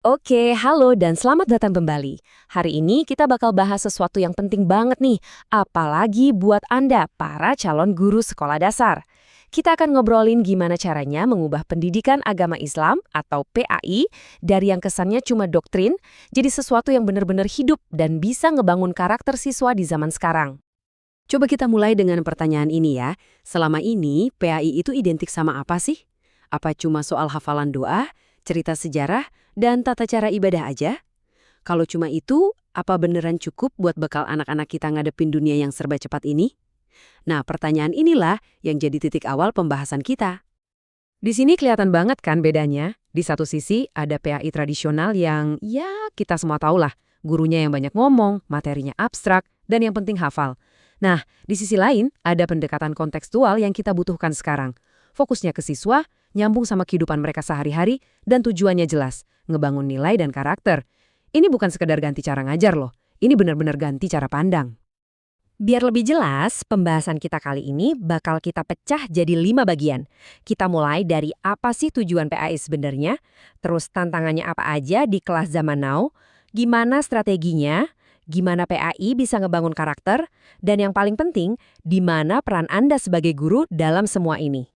Oke, halo dan selamat datang kembali. Hari ini kita bakal bahas sesuatu yang penting banget nih, apalagi buat Anda, para calon guru sekolah dasar. Kita akan ngobrolin gimana caranya mengubah pendidikan agama Islam atau PAI dari yang kesannya cuma doktrin, jadi sesuatu yang benar-benar hidup dan bisa ngebangun karakter siswa di zaman sekarang. Coba kita mulai dengan pertanyaan ini ya. Selama ini, PAI itu identik sama apa sih? Apa cuma soal hafalan doa, cerita sejarah, dan tata cara ibadah aja? Kalau cuma itu, apa beneran cukup buat bekal anak-anak kita ngadepin dunia yang serba cepat ini? Nah, pertanyaan inilah yang jadi titik awal pembahasan kita. Di sini kelihatan banget kan bedanya. Di satu sisi ada PAI tradisional yang ya kita semua tahu lah. Gurunya yang banyak ngomong, materinya abstrak, dan yang penting hafal. Nah, di sisi lain ada pendekatan kontekstual yang kita butuhkan sekarang. Fokusnya ke siswa, nyambung sama kehidupan mereka sehari-hari, dan tujuannya jelas, ngebangun nilai dan karakter. Ini bukan sekedar ganti cara ngajar loh, ini benar-benar ganti cara pandang. Biar lebih jelas, pembahasan kita kali ini bakal kita pecah jadi 5 bagian. Kita mulai dari apa sih tujuan PAI sebenarnya, terus tantangannya apa aja di kelas zaman now, gimana strateginya, gimana PAI bisa ngebangun karakter, dan yang paling penting, di mana peran Anda sebagai guru dalam semua ini.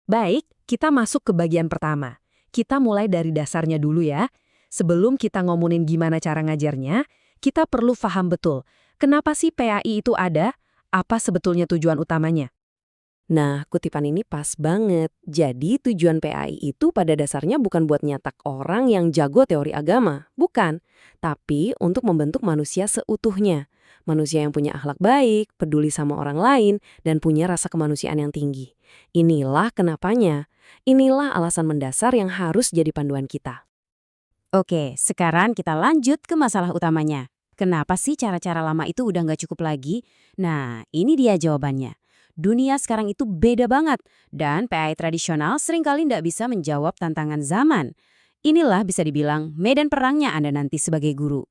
Baik, kita masuk ke bagian pertama. Kita mulai dari dasarnya dulu ya. Sebelum kita ngomongin gimana cara ngajarnya, kita perlu paham betul. Kenapa sih PAI itu ada? Apa sebetulnya tujuan utamanya? Nah, kutipan ini pas banget. Jadi tujuan PAI itu pada dasarnya bukan buat nyatak orang yang jago teori agama. Bukan. Tapi untuk membentuk manusia seutuhnya. Manusia yang punya akhlak baik, peduli sama orang lain, dan punya rasa kemanusiaan yang tinggi. Inilah kenapanya. Inilah alasan mendasar yang harus jadi panduan kita. Oke, sekarang kita lanjut ke masalah utamanya. Kenapa sih cara-cara lama itu udah nggak cukup lagi? Nah, ini dia jawabannya. Dunia sekarang itu beda banget, dan PAI tradisional seringkali nggak bisa menjawab tantangan zaman. Inilah bisa dibilang medan perangnya Anda nanti sebagai guru.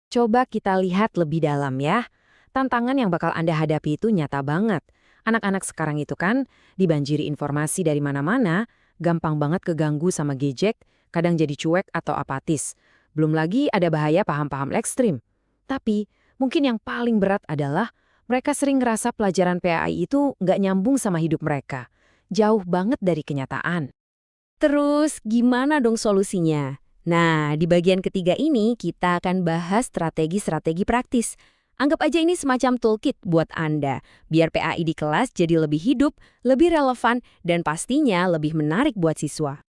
Coba kita lihat lebih dalam ya. Tantangan yang bakal Anda hadapi itu nyata banget. Anak-anak sekarang itu kan dibanjiri informasi dari mana-mana, gampang banget keganggu sama gadget, kadang jadi cuek atau apatis. Belum lagi ada bahaya paham-paham ekstrim. Tapi mungkin yang paling berat adalah mereka sering ngerasa pelajaran PAI itu nggak nyambung sama hidup mereka. Jauh banget dari kenyataan. Terus gimana dong solusinya? Nah, di bagian ketiga ini kita akan bahas strategi-strategi praktis. Anggap aja ini semacam toolkit buat Anda, biar PAI di kelas jadi lebih hidup, lebih relevan, dan pastinya lebih menarik buat siswa.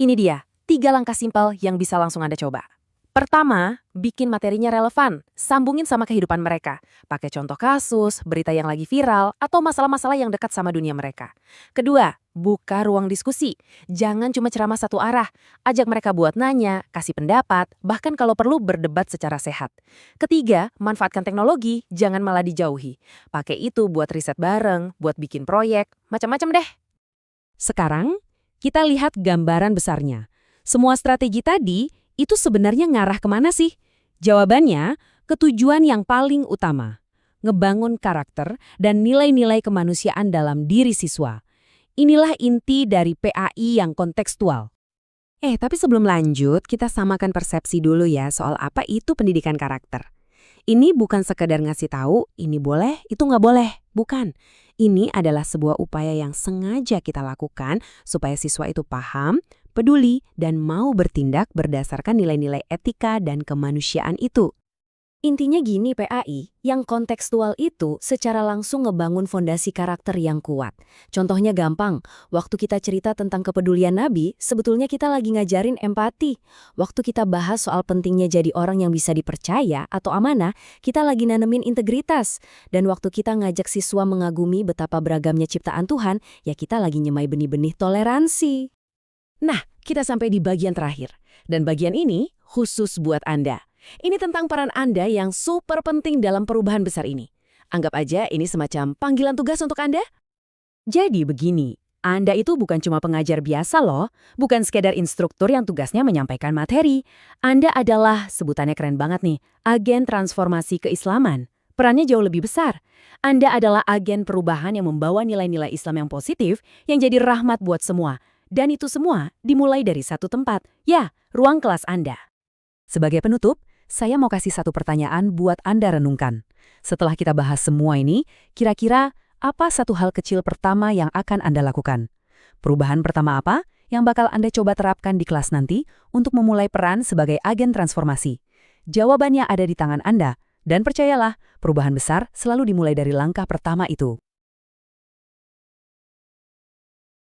Ini dia, 3 langkah simpel yang bisa langsung Anda coba. Pertama, bikin materinya relevan, sambungin sama kehidupan mereka. Pakai contoh kasus, berita yang lagi viral, atau masalah-masalah yang dekat sama dunia mereka. Kedua, buka ruang diskusi. Jangan cuma ceramah satu arah. Ajak mereka buat nanya, kasih pendapat, bahkan kalau perlu berdebat secara sehat. Ketiga, manfaatkan teknologi, jangan malah dijauhi. Pakai itu buat riset bareng, buat bikin proyek, macam-macam deh. Sekarang, kita lihat gambaran besarnya. Semua strategi tadi itu sebenarnya ngarah kemana sih? Jawabannya, ke tujuan yang paling utama. Ngebangun karakter dan nilai-nilai kemanusiaan dalam diri siswa. Inilah inti dari PAI yang kontekstual. Tapi sebelum lanjut, kita samakan persepsi dulu ya soal apa itu pendidikan karakter. Ini bukan sekedar ngasih tahu, ini boleh, itu nggak boleh. Bukan. Ini adalah sebuah upaya yang sengaja kita lakukan supaya siswa itu paham, peduli, dan mau bertindak berdasarkan nilai-nilai etika dan kemanusiaan itu. Intinya gini PAI, yang kontekstual itu secara langsung ngebangun fondasi karakter yang kuat. Contohnya gampang, waktu kita cerita tentang kepedulian Nabi, sebetulnya kita lagi ngajarin empati. Waktu kita bahas soal pentingnya jadi orang yang bisa dipercaya atau amanah, kita lagi nanemin integritas. Dan waktu kita ngajak siswa mengagumi betapa beragamnya ciptaan Tuhan, ya kita lagi nyemai benih-benih toleransi. Nah, kita sampai di bagian terakhir. Dan bagian ini khusus buat Anda. Ini tentang peran Anda yang super penting dalam perubahan besar ini. Anggap aja ini semacam panggilan tugas untuk Anda. Jadi begini, Anda itu bukan cuma pengajar biasa loh, bukan sekedar instruktur yang tugasnya menyampaikan materi. Anda adalah, sebutannya keren banget nih, agen transformasi keislaman. Perannya jauh lebih besar. Anda adalah agen perubahan yang membawa nilai-nilai Islam yang positif yang jadi rahmat buat semua. Dan itu semua dimulai dari satu tempat, ya, ruang kelas Anda. Sebagai penutup, saya mau kasih satu pertanyaan buat Anda renungkan. Setelah kita bahas semua ini, kira-kira apa satu hal kecil pertama yang akan Anda lakukan? Perubahan pertama apa yang bakal Anda coba terapkan di kelas nanti untuk memulai peran sebagai agen transformasi? Jawabannya ada di tangan Anda, dan percayalah, perubahan besar selalu dimulai dari langkah pertama itu.